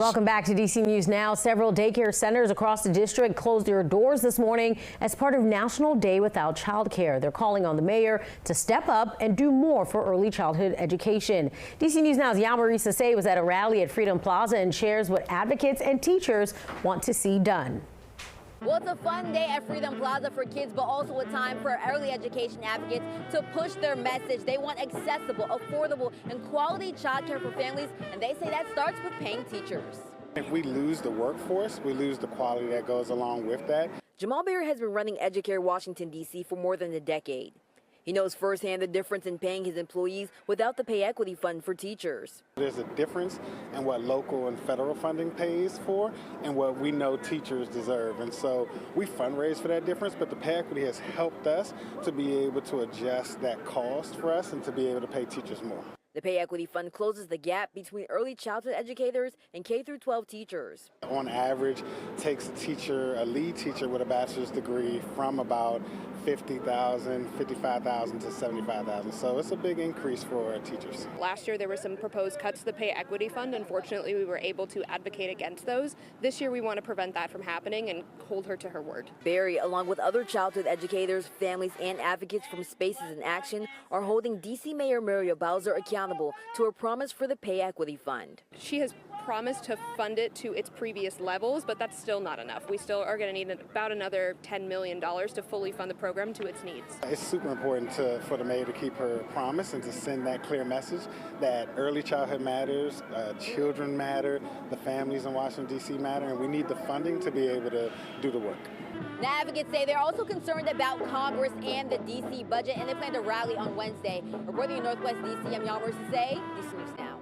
Welcome back to DC News Now. Several daycare centers across the district closed their doors this morning as part of National Day Without Childcare. They're calling on the mayor to step up and do more for early childhood education. DC News Now's Yamarisa Say was at a rally at Freedom Plaza and shares what advocates and teachers want to see done. Well, it's a fun day at Freedom Plaza for kids, but also a time for early education advocates to push their message. They want accessible, affordable, and quality childcare for families, and they say that starts with paying teachers. If we lose the workforce, we lose the quality that goes along with that. Jamal Berry has been running Educare Washington, D.C. for more than a decade. He knows firsthand the difference in paying his employees without the pay equity fund for teachers. There's a difference in what local and federal funding pays for and what we know teachers deserve. And so we fundraise for that difference, but the pay equity has helped us to be able to adjust that cost for us and to be able to pay teachers more. The pay equity fund closes the gap between early childhood educators and K-12 teachers. On average, takes a lead teacher with a bachelor's degree from about $50,000, $55,000 to $75,000. So it's a big increase for teachers. Last year there were some proposed cuts to the pay equity fund. Unfortunately, we were able to advocate against those. This year we want to prevent that from happening and hold her to her word. Berry, along with other childhood educators, families, and advocates from Spaces in Action, are holding D.C. Mayor Muriel Bowser accountable to her promise for the pay equity fund. She has promised to fund it to its previous levels, but that's still not enough. We still are going to need about another $10 million to fully fund the program to its needs. It's super important for the mayor to keep her promise and to send that clear message that early childhood matters, children matter, the families in Washington, D.C. matter, and we need the funding to be able to do the work. Now, advocates say they're also concerned about Congress and the D.C. budget, and they plan to rally on Wednesday. Reporting in Northwest D.C., I'm Yamarisa Say, DC News Now.